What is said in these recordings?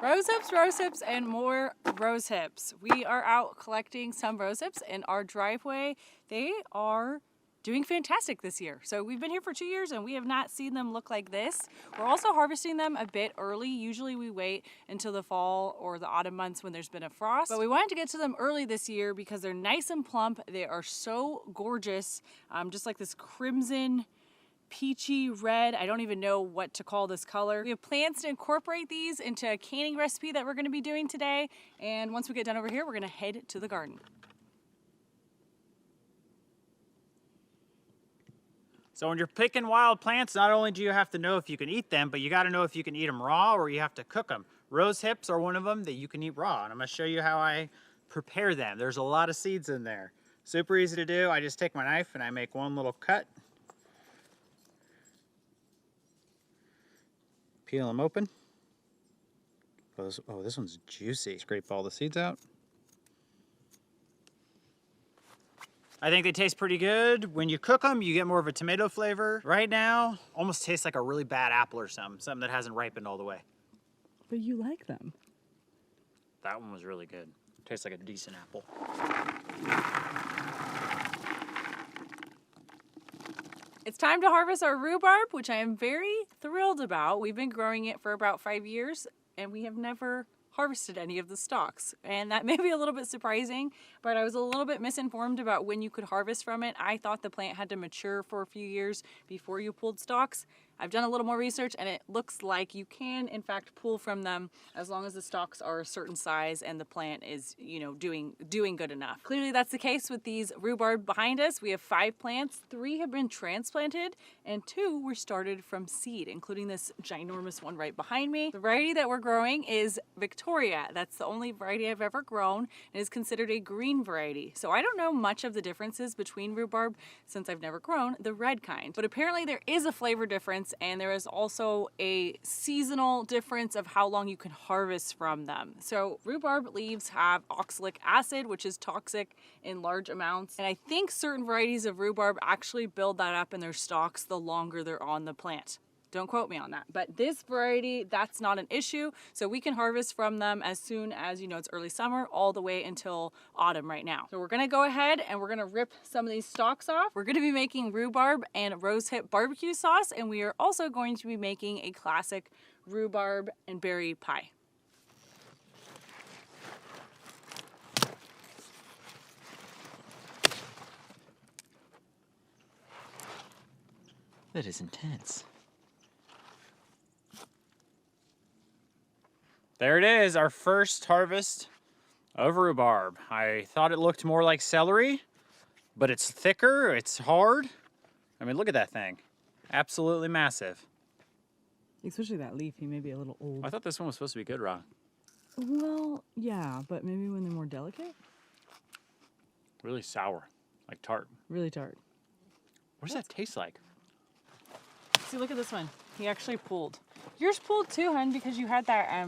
Rosehips, and more rosehips. We are out collecting some rosehips in our driveway. They are doing fantastic this year. So we've been here for 2 years and we have not seen them look like this. We're also harvesting them a bit early. Usually we wait until the fall or the autumn months when there's been a frost. But we wanted to get to them early this year because they're nice and plump. They are so gorgeous, just like this crimson peachy red. I don't even know what to call this color. We have plans to incorporate these into a canning recipe that we're going to be doing today. And once we get done over here, we're going to head to the garden. So when you're picking wild plants, not only do you have to know if you can eat them, but you got to know if you can eat them raw or you have to cook them. Rose hips are one of them that you can eat raw, and I'm going to show you how I prepare them. There's a lot of seeds in there. Super easy to do. I just take my knife and I make one little cut. Peel them open. Oh, this one's juicy. Scrape all the seeds out. I think they taste pretty good. When you cook them, you get more of a tomato flavor. Right now, almost tastes like a really bad apple or something that hasn't ripened all the way. But you like them. That one was really good. Tastes like a decent apple. It's time to harvest our rhubarb, which I am very thrilled about. We've been growing it for about 5 years and we have never harvested any of the stalks. And that may be a little bit surprising, but I was a little bit misinformed about when you could harvest from it. I thought the plant had to mature for a few years before you pulled stalks. I've done a little more research and it looks like you can in fact pull from them as long as the stalks are a certain size and the plant is, you know, doing good enough. Clearly that's the case with these rhubarb behind us. We have 5 plants, 3 have been transplanted and 2 were started from seed, including this ginormous one right behind me. The variety that we're growing is Victoria. That's the only variety I've ever grown and is considered a green variety. So I don't know much of the differences between rhubarb since I've never grown the red kind, but apparently there is a flavor difference and there is also a seasonal difference of how long you can harvest from them. So rhubarb leaves have oxalic acid, which is toxic in large amounts. And I think certain varieties of rhubarb actually build that up in their stalks the longer they're on the plant. Don't quote me on that. But this variety, that's not an issue. So we can harvest from them as soon as, you know, it's early summer all the way until autumn right now. So we're gonna go ahead and we're gonna rip some of these stalks off. We're gonna be making rhubarb and rosehip barbecue sauce, and we are also going to be making a classic rhubarb and berry pie. That is intense. There it is, our first harvest of rhubarb. I thought it looked more like celery, but it's thicker, it's hard. I mean, look at that thing. Absolutely massive. Especially that leaf, he may be a little old. I thought this one was supposed to be good raw. Well, yeah, but maybe when they're more delicate? Really sour, like tart. Really tart. What does that taste like? See, look at this one. He actually pulled. Yours pulled too, hun, because you had that,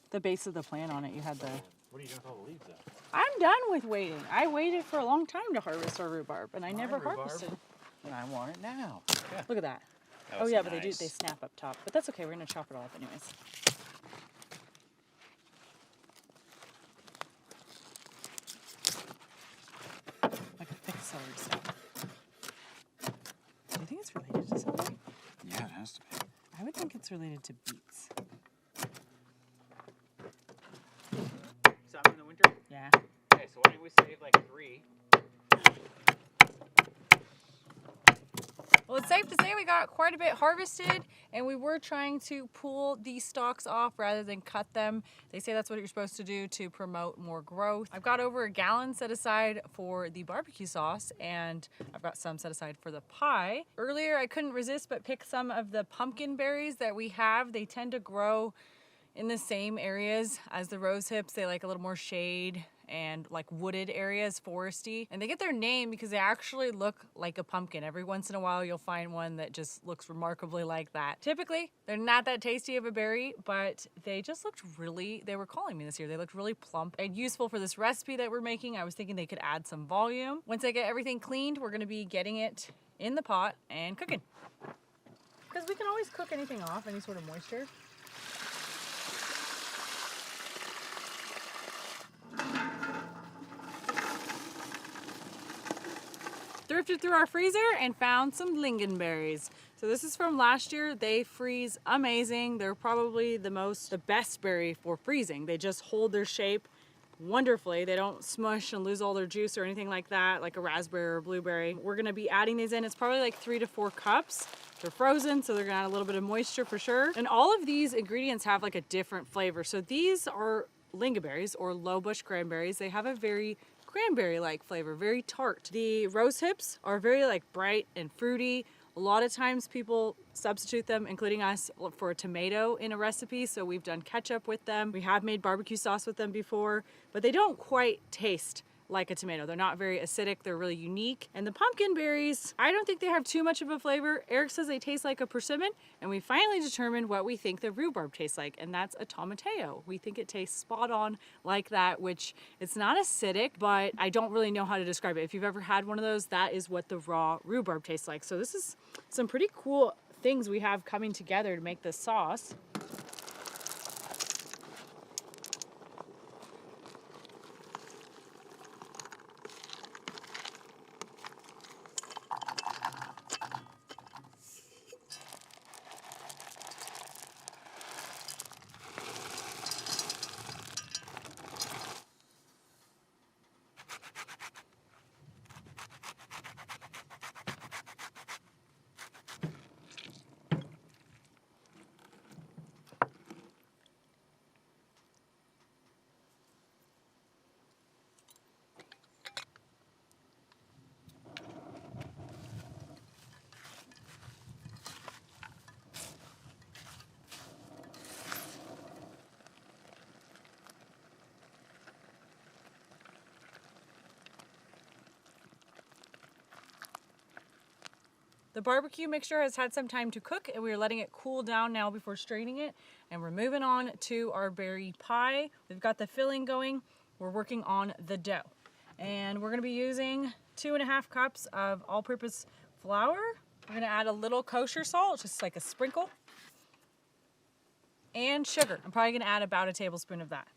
the base of the plant on it. You had the... What are you doing with all the leaves though? I'm done with waiting. I waited for a long time to harvest our rhubarb, and I never harvested. And I want it now. Yeah. Look at that. That Oh yeah, nice. but they snap up top. But that's okay, we're gonna chop it all up anyways. Like a thick celery stalk. Do you think it's related to celery? Yeah, it has to be. I would think it's related to beets. Some in the winter? Yeah. Okay, so why don't we save like 3? Well, it's safe to say we got quite a bit harvested, and we were trying to pull these stalks off rather than cut them. They say that's what you're supposed to do to promote more growth. I've got over 1 gallon set aside for the barbecue sauce, and I've got some set aside for the pie. Earlier, I couldn't resist but pick some of the pumpkin berries that we have. They tend to grow in the same areas as the rose hips. They like a little more shade and like wooded areas, foresty. And they get their name because they actually look like a pumpkin. Every once in a while you'll find one that just looks remarkably like that. Typically, they're not that tasty of a berry, but they just looked really, they were calling me this year, they looked really plump and useful for this recipe that we're making. I was thinking they could add some volume. Once I get everything cleaned, we're gonna be getting it in the pot and cooking. Because we can always cook anything off, any sort of moisture. thrifted through our freezer and found some lingonberries. So this is from last year. They freeze amazing. They're probably the best berry for freezing. They just hold their shape wonderfully. They don't smush and lose all their juice or anything like that, like a raspberry or a blueberry. We're gonna be adding these in. It's probably like 3 to 4 cups. They're frozen, so they're gonna add a little bit of moisture for sure. And all of these ingredients have like a different flavor. So these are lingonberries or low bush cranberries. They have a very cranberry-like flavor, very tart. The rose hips are very like bright and fruity. A lot of times people substitute them, including us, for a tomato in a recipe. So we've done ketchup with them. We have made barbecue sauce with them before, but they don't quite taste like a tomato. They're not very acidic. They're really unique. And the pumpkin berries, I don't think they have too much of a flavor. Eric says they taste like a persimmon, and we finally determined what we think the rhubarb tastes like, and that's a tomatillo. We think it tastes spot on like that, which it's not acidic, but I don't really know how to describe it. If you've ever had one of those, that is what the raw rhubarb tastes like. So this is some pretty cool things we have coming together to make this sauce. The barbecue mixture has had some time to cook, and we're letting it cool down now before straining it. And we're moving on to our berry pie. We've got the filling going. We're working on the dough. And we're gonna be using 2.5 cups of all-purpose flour. We're gonna add a little kosher salt, just like a sprinkle. And sugar. I'm probably gonna add about a tablespoon of that.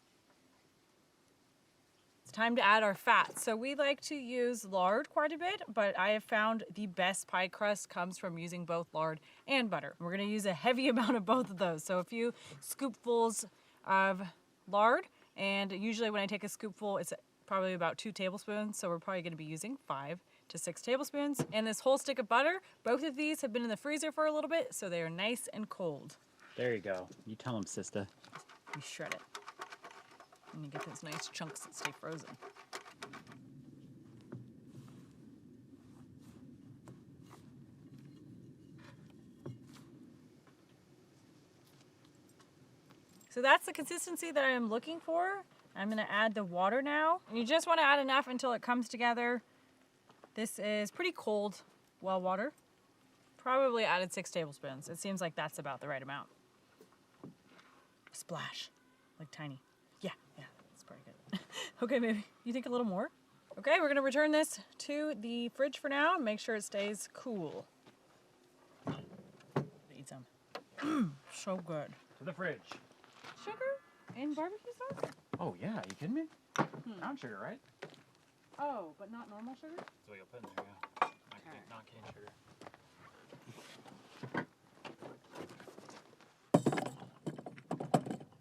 Time to add our fat. So we like to use lard quite a bit, but I have found the best pie crust comes from using both lard and butter. We're gonna use a heavy amount of both of those. So a few scoopfuls of lard, and usually when I take a scoopful, it's probably about 2 tablespoons. So we're probably gonna be using 5 to 6 tablespoons. And this whole stick of butter, both of these have been in the freezer for a little bit, so they are nice and cold. There you go. You tell them, sister. We shred it. And you get those nice chunks that stay frozen. So that's the consistency that I am looking for. I'm gonna add the water now. And you just wanna add enough until it comes together. This is pretty cold well water. Probably added 6 tablespoons. It seems like that's about the right amount. Splash, like tiny. Yeah, that's pretty good. Okay, maybe you think a little more? Okay, we're gonna return this to the fridge for now and make sure it stays cool. Eat some. So good. To the fridge. Sugar and barbecue sauce? Oh yeah, you kidding me? Brown sugar, right? Oh, but not normal sugar? That's what you'll put in there, yeah. Not cane sugar.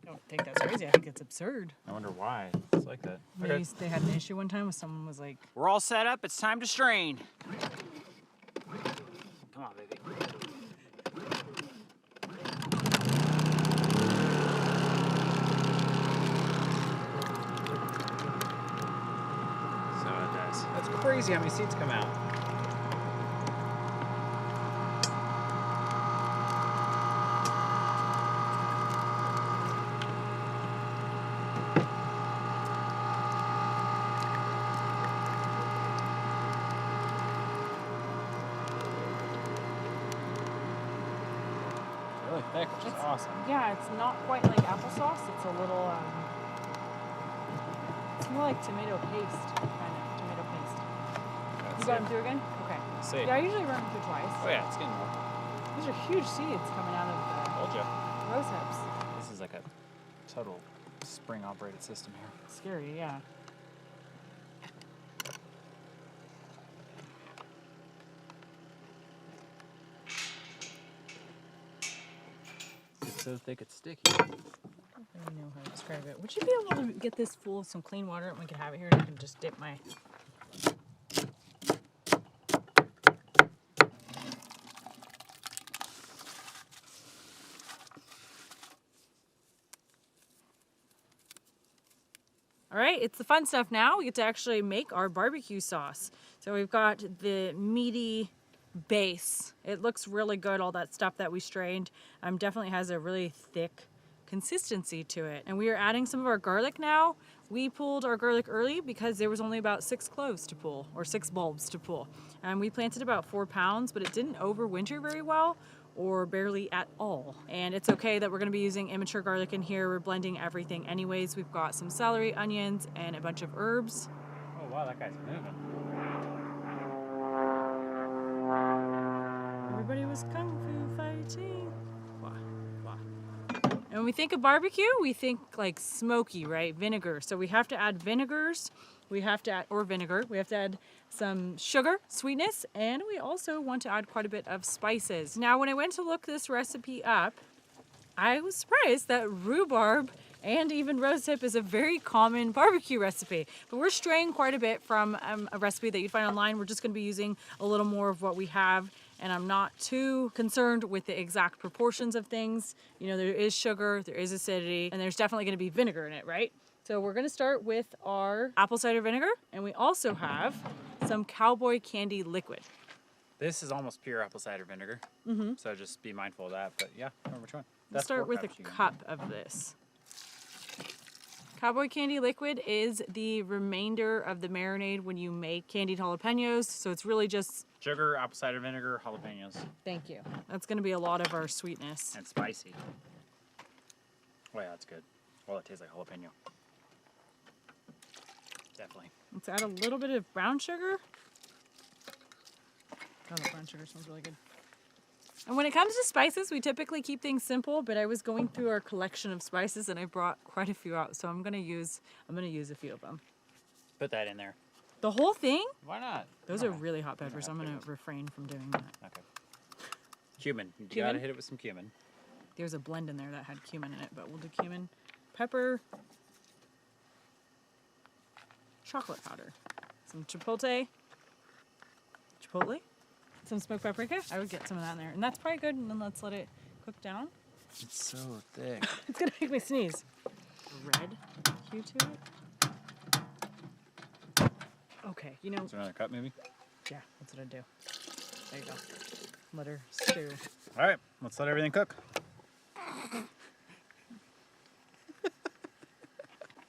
I don't think that's crazy. I think it's absurd. I wonder why it's like that. Maybe they had an issue one time with someone was like, We're all set up. It's time to strain. Come on, baby. So it does. That's crazy how many seeds come out. Really thick, which is awesome. yeah, it's not quite like applesauce. It's a little, it's more like tomato paste, kind of, tomato paste. You got them through again? Okay. See. Yeah, I usually run them through twice. Oh yeah, it's getting more. These are huge seeds coming out of Told ya. the rose hips. This is like a total spring-operated system here. Scary, yeah. so thick it's sticky. I don't really know how to describe it. Would you be able to get this full of some clean water and we could have it here and I can just dip my... All right, it's the fun stuff now. We get to actually make our barbecue sauce. So we've got the meaty base. It looks really good, all that stuff that we strained. Definitely has a really thick consistency to it. And we are adding some of our garlic now. We pulled our garlic early because there was only about 6 cloves to pull, or 6 bulbs to pull. And we planted about 4 pounds, but it didn't overwinter very well, or barely at all. And it's okay that we're gonna be using immature garlic in here. We're blending everything anyways. We've got some celery, onions, and a bunch of herbs. Oh wow, that guy's moving. Everybody was kung fu fighting. Wah, wah. And when we think of barbecue, we think like smoky, right? Vinegar. So we have to add vinegars. We have to add, or vinegar. We have to add some sugar, sweetness, and we also want to add quite a bit of spices. Now, when I went to look this recipe up, I was surprised that rhubarb and even rosehip is a very common barbecue recipe. But we're straying quite a bit from a recipe that you'd find online. We're just gonna be using a little more of what we have, and I'm not too concerned with the exact proportions of things. You know, there is sugar, there is acidity, and there's definitely gonna be vinegar in it, right? So we're gonna start with our apple cider vinegar, and we also have some cowboy candy liquid. This is almost pure apple cider vinegar, so just be mindful of that. But yeah, I don't know which one. Let's start with a cup of this. Cowboy candy liquid is the remainder of the marinade when you make candied jalapenos, so it's really just... Sugar, apple cider vinegar, jalapenos. Thank you. That's gonna be a lot of our sweetness. And spicy. Oh yeah, that's good. Well, it tastes like jalapeno. Definitely. Let's add a little bit of brown sugar. Oh, the brown sugar smells really good. And when it comes to spices, we typically keep things simple, but I was going through our collection of spices and I brought quite a few out, so I'm gonna use a few of them. Put that in there. The whole thing? Why not? Those are really hot peppers. I'm gonna refrain from doing that. Okay. Cumin. You gotta hit it with some cumin. There's a blend in there that had cumin in it, but we'll do cumin, pepper, chocolate powder, some chipotle, some smoked paprika. I would get some of that in there, and that's probably good. And then let's let it cook down. It's so thick. It's gonna make me sneeze. Red hue to it. Okay, you know. Is there another cup, maybe? Yeah, that's what I do. There you go. Let her stew. All right, let's let everything cook.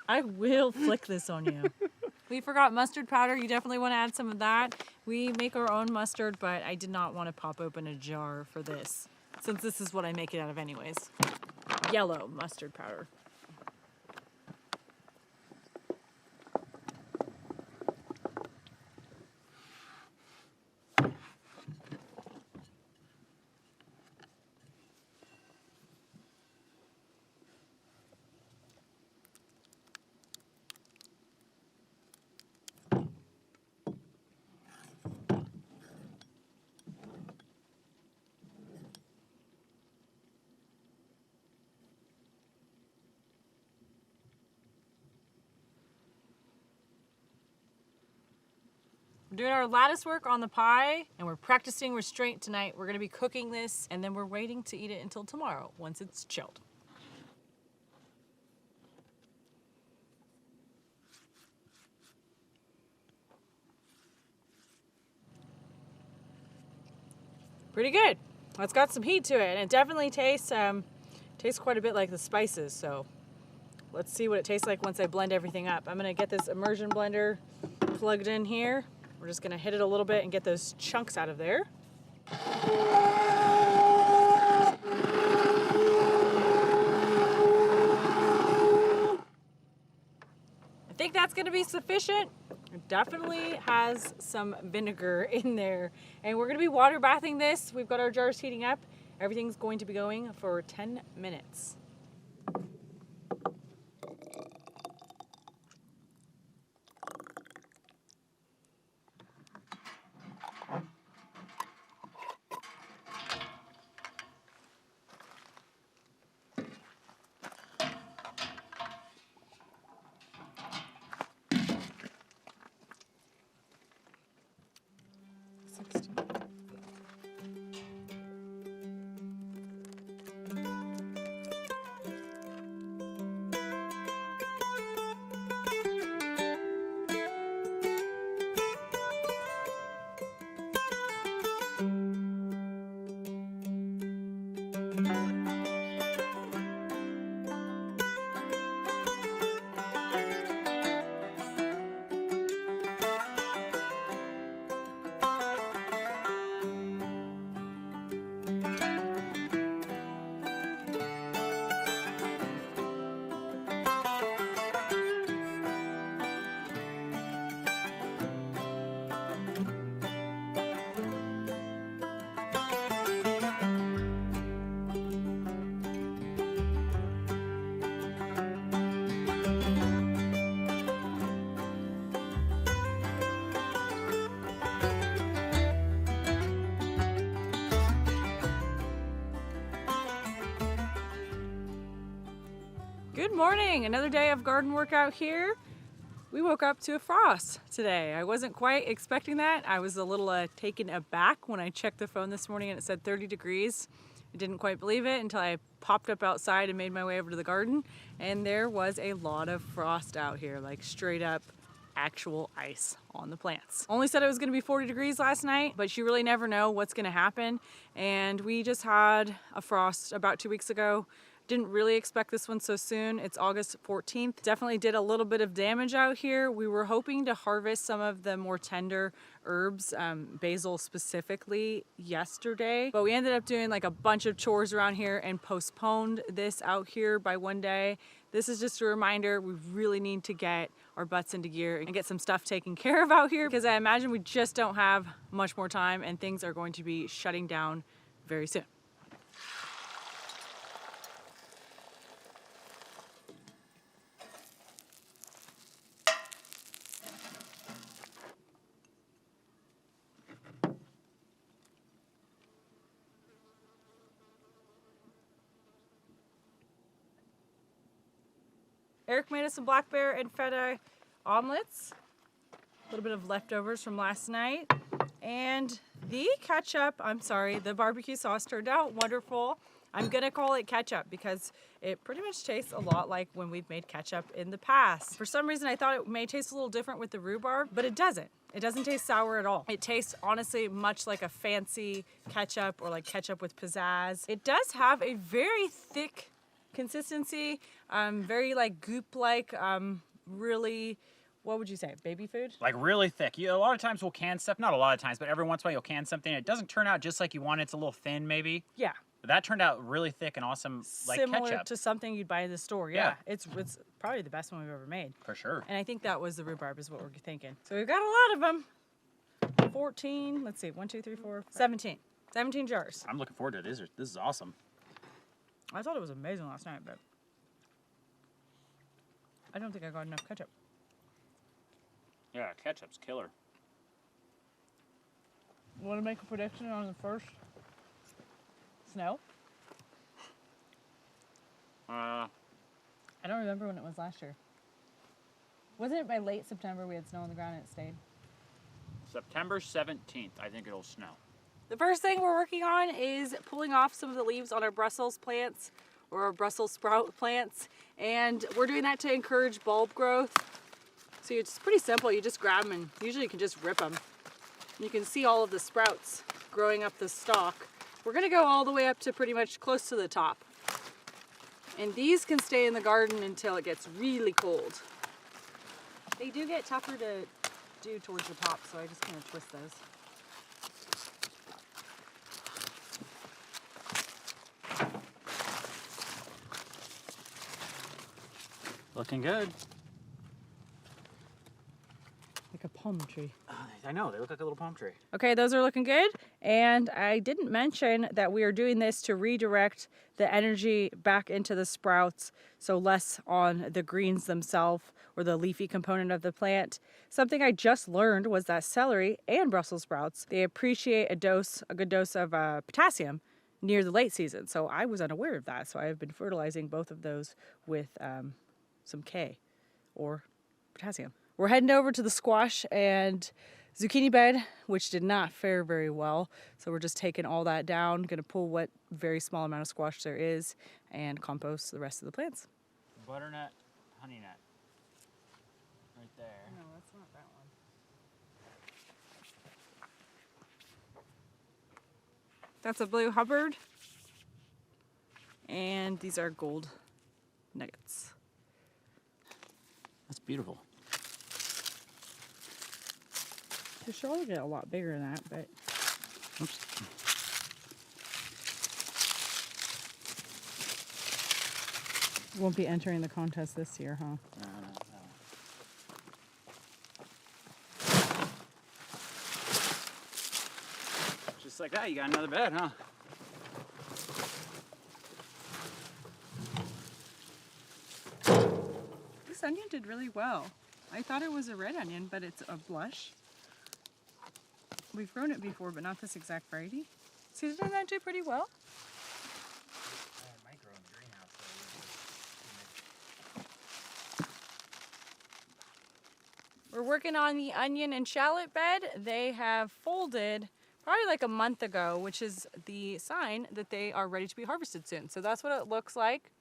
I will flick this on you. We forgot mustard powder. You definitely want to add some of that. We make our own mustard, but I did not want to pop open a jar for this, since this is what I make it out of anyways. Yellow mustard powder. We're doing our lattice work on the pie, and we're practicing restraint tonight. We're gonna be cooking this, and then we're waiting to eat it until tomorrow, once it's chilled. Pretty good. It's got some heat to it, and it definitely tastes quite a bit like the spices, so let's see what it tastes like once I blend everything up. I'm gonna get this immersion blender plugged in here. We're just gonna hit it a little bit and get those chunks out of there. I think that's gonna be sufficient. It definitely has some vinegar in there. And we're gonna be water bathing this. We've got our jars heating up. Everything's going to be going for 10 minutes. Good morning, another day of garden work out here. We woke up to a frost today. I wasn't quite expecting that. I was a little taken aback when I checked the phone this morning and it said 30 degrees. I didn't quite believe it until I popped up outside and made my way over to the garden, and there was a lot of frost out here, like straight up actual ice on the plants. Only said it was gonna be 40 degrees last night, but you really never know what's gonna happen. And we just had a frost about 2 weeks ago. Didn't really expect this one so soon. It's August 14th. Definitely did a little bit of damage out here. We were hoping to harvest some of the more tender herbs, basil specifically, yesterday, but we ended up doing like a bunch of chores around here and postponed this out here by one day. This is just a reminder, we really need to get our butts into gear and get some stuff taken care of out here, because I imagine we just don't have much more time and things are going to be shutting down very soon. Eric made us some black bear and feta omelets. A little bit of leftovers from last night. And the barbecue sauce turned out wonderful. I'm gonna call it ketchup because it pretty much tastes a lot like when we've made ketchup in the past. For some reason I thought it may taste a little different with the rhubarb, but it doesn't. It doesn't taste sour at all. It tastes honestly much like a fancy ketchup or like ketchup with pizzazz. It does have a very thick consistency, very like goop-like, really, what would you say, baby food? Like really thick. A lot of times we'll can stuff, not a lot of times, but every once in a while you'll can something. It doesn't turn out just like you want. It's a little thin maybe. Yeah. But that turned out really thick and awesome, like Similar ketchup. to something you'd buy in the store. Yeah. It's probably the best one we've ever made. For sure. And I think that was the rhubarb is what we're thinking. So we've got a lot of them. 14, let's see, 1, 2, 3, 4, 17. 17 jars. I'm looking forward to it. This is awesome. I thought it was amazing last night, but I don't think I got enough ketchup. Yeah, ketchup's killer. Want to make a prediction on the first snow? I don't remember when it was last year. Wasn't it by late September we had snow on the ground and it stayed? September 17th, I think it'll snow. The first thing we're working on is pulling off some of the leaves on our Brussels plants or our Brussels sprout plants, and we're doing that to encourage bulb growth. So it's pretty simple. You just grab them and usually you can just rip them. You can see all of the sprouts growing up the stalk. We're gonna go all the way up to pretty much close to the top. And these can stay in the garden until it gets really cold. They do get tougher to do towards the top, so I just kind of twist those. Looking good. Like a palm tree. I know, they look like a little palm tree. Okay, those are looking good. And I didn't mention that we are doing this to redirect the energy back into the sprouts, so less on the greens themselves or the leafy component of the plant. Something I just learned was that celery and Brussels sprouts, they appreciate a good dose of potassium near the late season. So I was unaware of that. So I have been fertilizing both of those with some K or potassium. We're heading over to the squash and zucchini bed, which did not fare very well. So we're just taking all that down, gonna pull what very small amount of squash there is and compost the rest of the plants. Butternut, honey nut. Right there. No, that's not that one. That's a blue Hubbard. And these are gold nuggets. That's beautiful. They should all get a lot bigger than that, but Oops. won't be entering the contest this year, huh? No. Just like that, you got another bed, huh? This onion did really well. I thought it was a red onion, but it's a blush. We've grown it before, but not this exact variety. See, didn't that do pretty well? It might grow in the greenhouse, though. We're working on the onion and shallot bed. They have folded probably like a month ago, which is the sign that they are ready to be harvested soon. So that's what it looks like.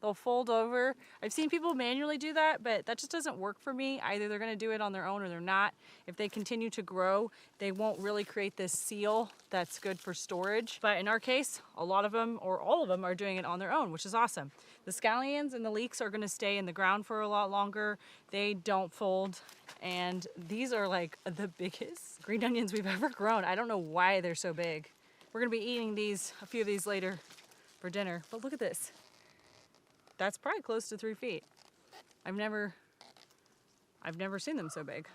They'll fold over. I've seen people manually do that, but that just doesn't work for me. Either they're gonna do it on their own or they're not. If they continue to grow, they won't really create this seal that's good for storage. But in our case, a lot of them or all of them are doing it on their own, which is awesome. The scallions and the leeks are gonna stay in the ground for a lot longer. They don't fold. And these are like the biggest green onions we've ever grown. I don't know why they're so big. We're gonna be eating these, a few of these later for dinner. But look at this. That's probably close to 3 feet. I've never seen them so big.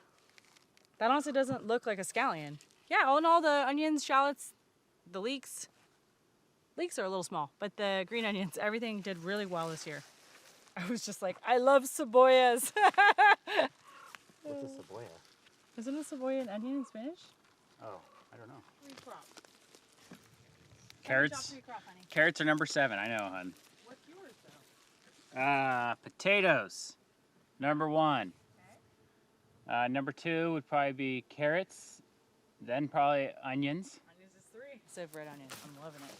That honestly doesn't look like a scallion. Yeah, all in all, the onions, shallots, the leeks are a little small, but the green onions, everything did really well this year. I was just like, I love cebollas. What's a cebolla? Isn't a cebolla an onion in Spanish? Oh, I don't know. Three-crop. Carrots. Three-crop, honey. Carrots are number 7. I know, hun. What's yours, though? Potatoes. Number 1. Okay. Number 2 would probably be carrots. Then probably onions. Onions is 3. Instead of red onion. I'm loving it.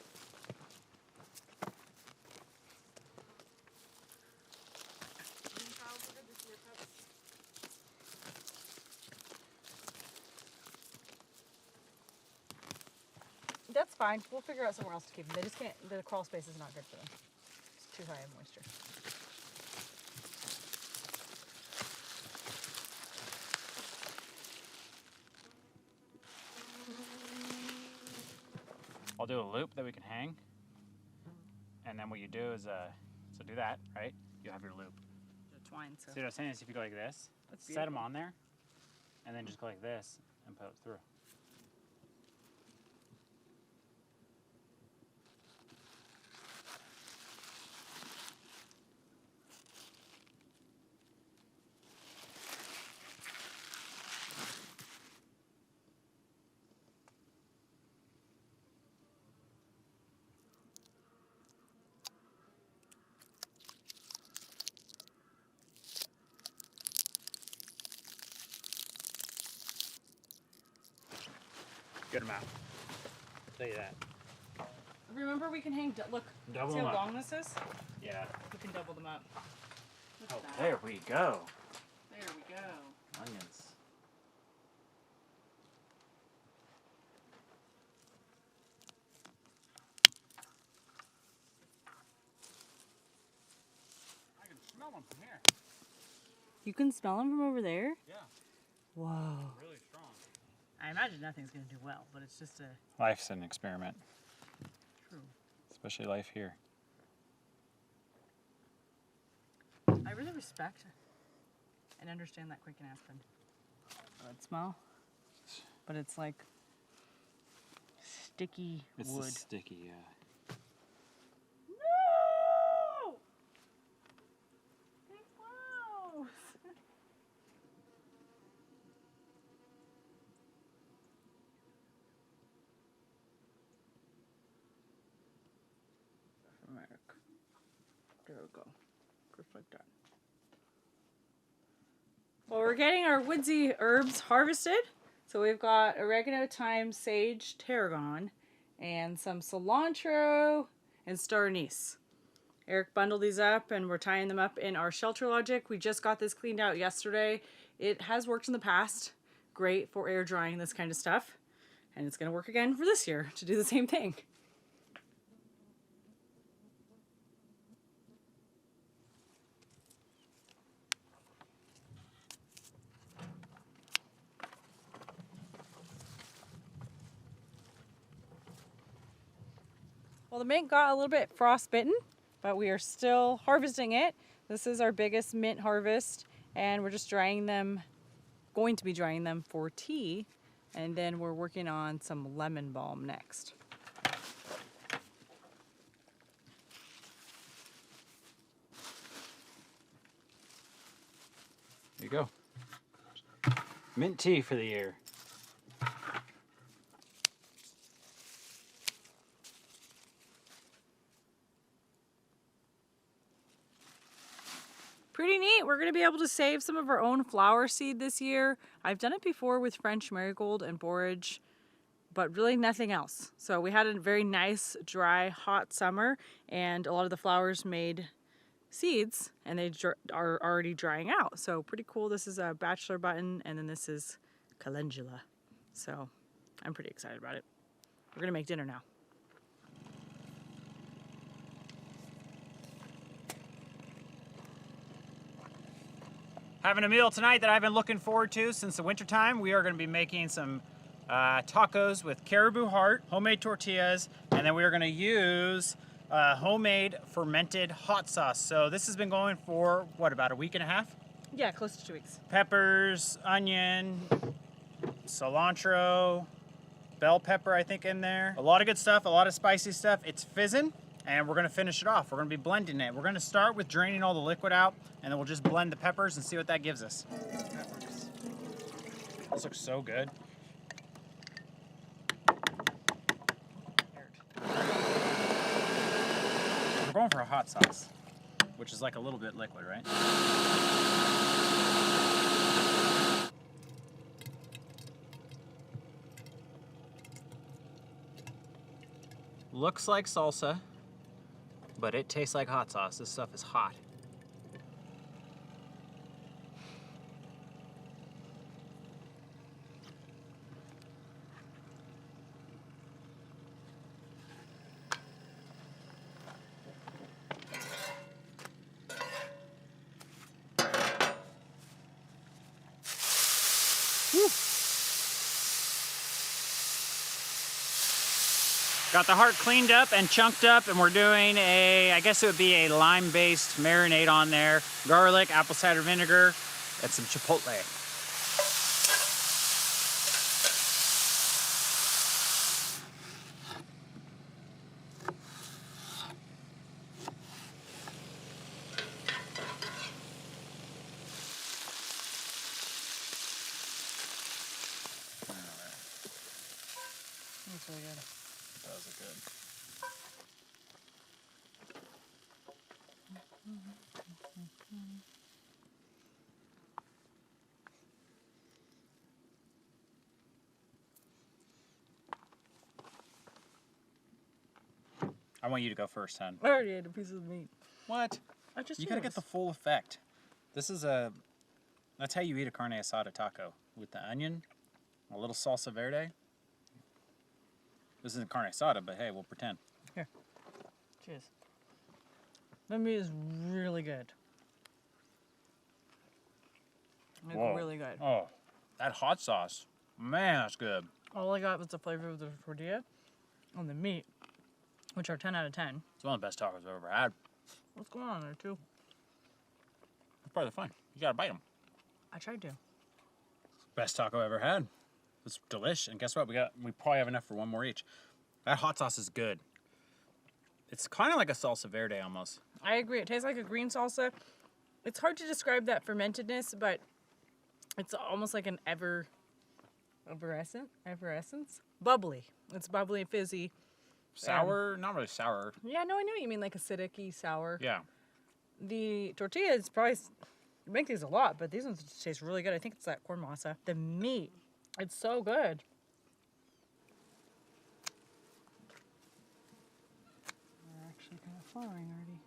That's fine. We'll figure out somewhere else to keep them. They just can't, the crawl space is not good for them. It's too high in moisture. I'll do a loop that we can hang. And then what you do is, so do that, right? You have your loop. The twine, so. See what I'm saying is if you go like this, That's set them beautiful. on there, and then just go like this and put it through. Good amount. I'll tell you that. Remember, we can hang, look, Double see them how up. long this is? Yeah. We can double them up. Look Oh, at that. there we go. There we go. Onions. I can smell them from here. You can smell them from over there? Yeah. Whoa. Really strong. I imagine nothing's going to do well, but it's just a Life's an experiment. true. Especially life here. I really respect and understand that Quaking aspen. That smell, but it's like sticky wood. Sticky, yeah. No! It's close. America. There we go. Just like that. Well, we're getting our woodsy herbs harvested. So we've got oregano, thyme, sage, tarragon, and some cilantro and star anise. Eric bundled these up and we're tying them up in our shelter logic. We just got this cleaned out yesterday. It has worked in the past. Great for air drying this kind of stuff. And it's going to work again for this year to do the same thing. Well, the mint got a little bit frostbitten, but we are still harvesting it. This is our biggest mint harvest, and we're just drying them, going to be drying them for tea, and then we're working on some lemon balm next. There you go. Mint tea for the year. pretty neat. We're gonna be able to save some of our own flower seed this year. I've done it before with French marigold and borage, but really nothing else. So we had a very nice, dry, hot summer, and a lot of the flowers made seeds, and they are already drying out. So pretty cool. This is a bachelor button, and then this is calendula. So I'm pretty excited about it. We're gonna make dinner now. Having a meal tonight that I've been looking forward to since the wintertime. We are going to be making some tacos with caribou heart, homemade tortillas, and then we are going to use homemade fermented hot sauce. So this has been going for, what, about a week and a half? Yeah, close to 2 weeks. Peppers, onion, cilantro, bell pepper, I think, in there. A lot of good stuff, a lot of spicy stuff. It's fizzing, and we're gonna finish it off. We're gonna be blending it. We're gonna start with draining all the liquid out, and then we'll just blend the peppers and see what that gives us. Peppers. This looks so good. We're going for a hot sauce, which is like a little bit liquid, right? Looks like salsa, but it tastes like hot sauce. This stuff is hot. Whew. Got the heart cleaned up and chunked up, and we're doing I guess it would be a lime-based marinade on there. Garlic, apple cider vinegar, and some chipotle. That's really good. Those are good. I want you to go first, hon. I already ate a piece of meat. What? I just You gotta get the full effect. This is that's how you eat a carne asada taco. With the onion, a little salsa verde. This isn't carne asada, but hey, we'll pretend. Here. Cheers. That meat is really good. Like, Whoa. really good. Oh, that hot sauce. Man, that's good. All I got was the flavor of the tortilla and the meat, which are 10 out of 10. It's one of the best tacos I've ever had. What's going on there, too? It's part of the fun. You gotta bite them. I tried to. Best taco I ever had. It's delish. And guess what? We probably have enough for one more each. That hot sauce is good. It's kind of like a salsa verde almost. I agree. It tastes like a green salsa. It's hard to describe that fermentedness, but it's almost like an effervescence? Bubbly. It's bubbly and fizzy. Sour? Not really sour. Yeah, no, I know what you mean, like acidic-y sour. Yeah. The tortilla is probably, you make these a lot, but these ones taste really good. I think it's that corn masa. The meat, it's so good. They're actually kind of flowering already.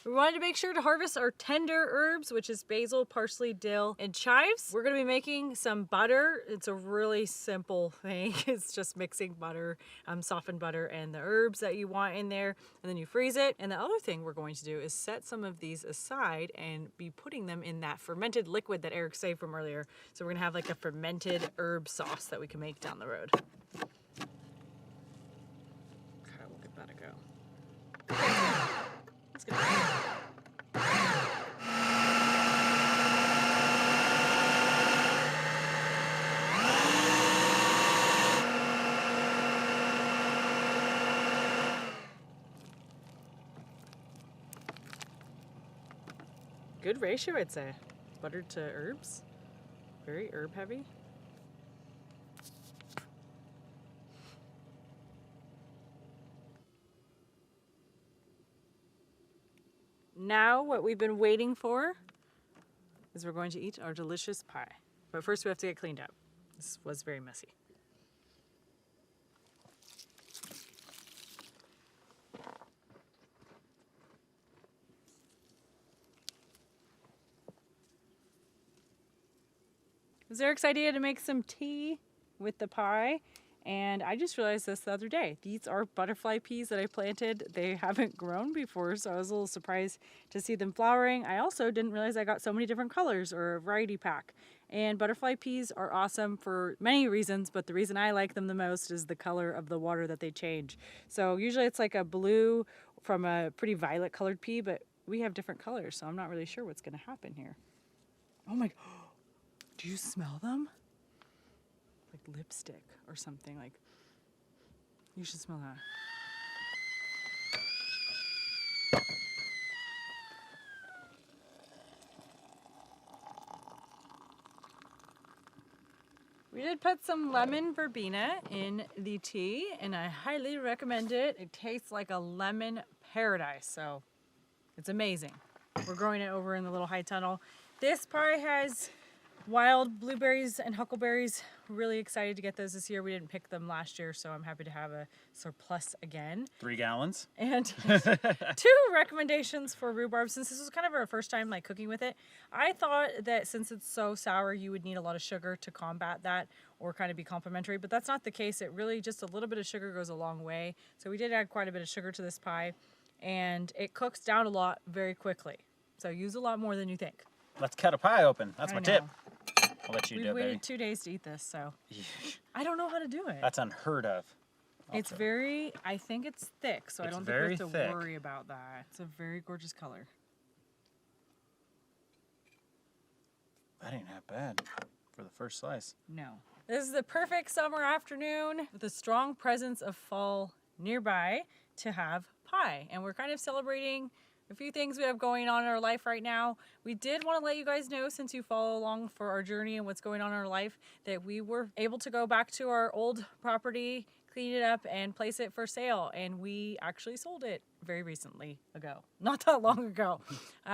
We wanted to make sure to harvest our tender herbs, which is basil, parsley, dill, and chives. We're gonna be making some butter. It's a really simple thing. It's just mixing butter, softened butter, and the herbs that you want in there, and then you freeze it. And the other thing we're going to do is set some of these aside and be putting them in that fermented liquid that Eric saved from earlier. So we're gonna have like a fermented herb sauce that we can make down the road. Okay, we'll give that a go. Let's get it. good ratio, I'd say. Butter to herbs. Very herb heavy. Now what we've been waiting for is we're going to eat our delicious pie. But first we have to get cleaned up. This was very messy. It was Eric's idea to make some tea with the pie, and I just realized this the other day. These are butterfly peas that I planted. They haven't grown before, so I was a little surprised to see them flowering. I also didn't realize I got so many different colors, or a variety pack. And butterfly peas are awesome for many reasons, but the reason I like them the most is the color of the water that they change. So usually it's like a blue from a pretty violet colored pea, but we have different colors, so I'm not really sure what's gonna happen here. Oh my, do you smell them? Like lipstick or something. Like, you should smell that. We did put some lemon verbena in the tea, and I highly recommend it. It tastes like a lemon paradise, so it's amazing. We're growing it over in the little high tunnel. This pie has wild blueberries and huckleberries. Really excited to get those this year. We didn't pick them last year, so I'm happy to have a surplus again. 3 gallons. And 2 recommendations for rhubarb, since this was kind of our first time like cooking with it. I thought that since it's so sour, you would need a lot of sugar to combat that or kind of be complementary, but that's not the case. It really, just a little bit of sugar goes a long way. So we did add quite a bit of sugar to this pie, and it cooks down a lot very quickly. So use a lot more than you think. Let's cut a pie open. That's I my know. tip. I'll let you We do it, waited baby. 2 days to eat this, so I don't know how to do it. That's unheard of. It's very, I think it's thick, so I It's don't think we very have to thick. worry about that. It's a very gorgeous color. That ain't half bad for the first slice. No. This is the perfect summer afternoon with a strong presence of fall nearby to have pie. And we're kind of celebrating a few things we have going on in our life right now. We did want to let you guys know, since you follow along for our journey and what's going on in our life, that we were able to go back to our old property, clean it up, and place it for sale. And we actually sold it very recently ago, not that long ago,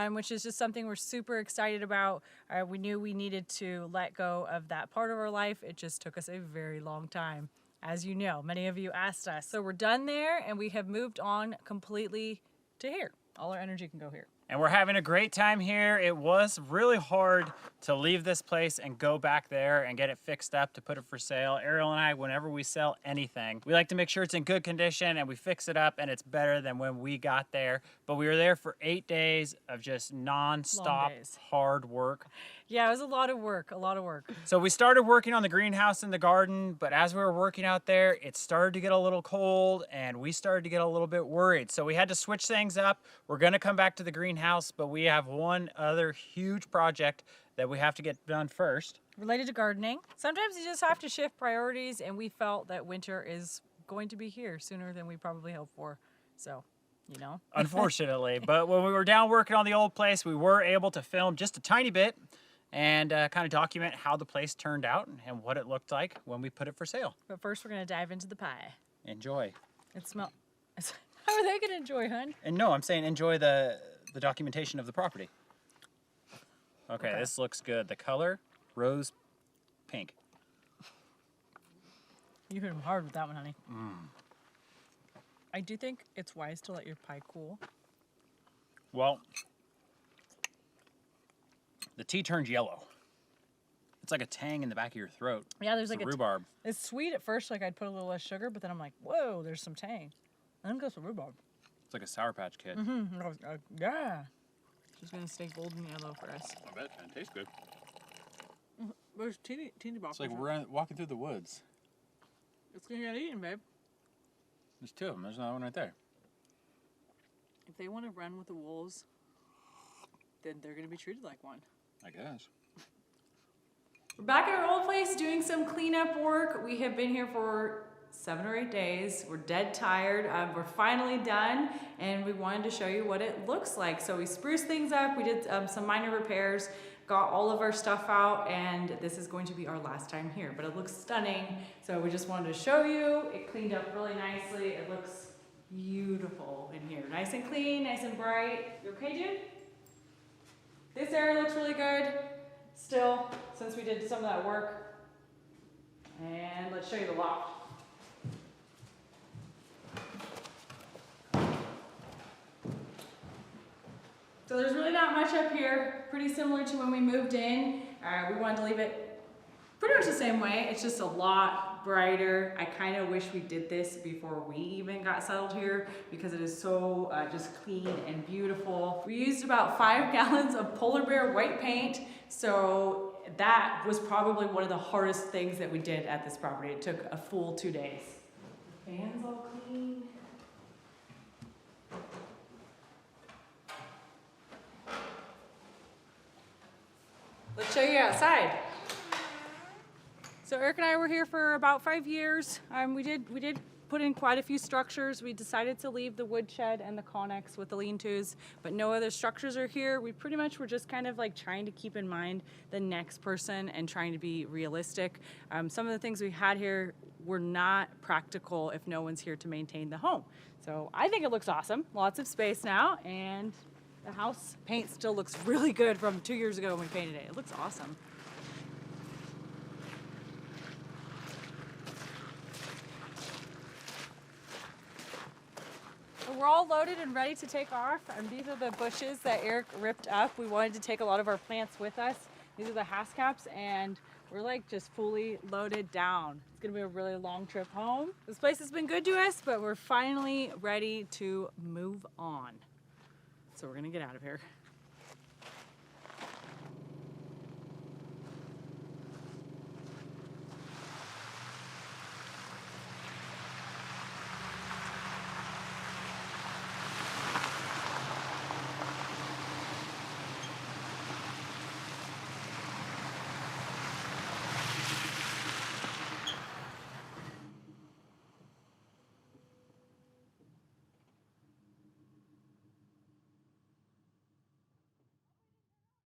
which is just something we're super excited about. We knew we needed to let go of that part of our life. It just took us a very long time. As you know, many of you asked us. So we're done there, and we have moved on completely to here. All our energy can go here. And we're having a great time here. It was really hard to leave this place and go back there and get it fixed up to put it for sale. Arielle and I, whenever we sell anything, we like to make sure it's in good condition and we fix it up and it's better than when we got there. But we were there for 8 days of just non-stop hard work. Yeah, it was a lot of work, a lot of work. So we started working on the greenhouse in the garden, but as we were working out there, it started to get a little cold and we started to get a little bit worried. So we had to switch things up. We're gonna come back to the greenhouse, but we have one other huge project that we have to get done first. Related to gardening. Sometimes you just have to shift priorities, and we felt that winter is going to be here sooner than we probably hoped for. So, you know. Unfortunately, but when we were down working on the old place, we were able to film just a tiny bit and kind of document how the place turned out and what it looked like when we put it for sale. But first we're gonna dive into the pie. Enjoy. It smells. How are they gonna enjoy, hun? And no, I'm saying enjoy the documentation of the property. Okay, this looks good. The color, rose pink. You hit them hard with that one, honey. I do think it's wise to let your pie cool. Well, the tea turns yellow. It's like a tang in the back of your throat. Yeah, there's like a rhubarb. It's sweet at first, like I'd put a little less sugar, but then I'm like, whoa, there's some tang. I think that's a rhubarb. It's like a Sour Patch Kid. Yeah. She's gonna stay golden yellow for us. I bet, man. Tastes good. There's teeny boppers. It's like we're walking through the woods. It's gonna get eaten, babe. There's 2 of them. There's another one right there. If they want to run with the wolves, then they're gonna be treated like one. I guess. We're back at our old place doing some cleanup work. We have been here for 7 or 8 days. We're dead tired. We're finally done, and we wanted to show you what it looks like. So we spruced things up. We did some minor repairs, got all of our stuff out, and this is going to be our last time here, but it looks stunning. So we just wanted to show you. It cleaned up really nicely. It looks beautiful in here. Nice and clean, nice and bright. You okay, dude? This area looks really good still, since we did some of that work. And let's show you the loft. So there's really not much up here, pretty similar to when we moved in. We wanted to leave it pretty much the same way. It's just a lot brighter. I kind of wish we did this before we even got settled here because it is so just clean and beautiful. We used about 5 gallons of polar bear white paint, so that was probably one of the hardest things that we did at this property. It took a full 2 days. The fan's all clean. Let's show you outside. So Eric and I were here for about 5 years. We did put in quite a few structures. We decided to leave the woodshed and the connex with the lean-tos, but no other structures are here. We pretty much were just kind of like trying to keep in mind the next person and trying to be realistic. Some of the things we had here were not practical if no one's here to maintain the home. So I think it looks awesome. Lots of space now, and the house paint still looks really good from 2 years ago when we painted it. It looks awesome. We're all loaded and ready to take off. These are the bushes that Eric ripped up. We wanted to take a lot of our plants with us. These are the 𝐻𝐻𝐿𝐻, and we're like just fully loaded down. It's gonna be a really long trip home. This place has been good to us, but we're finally ready to move on. So we're gonna get out of here.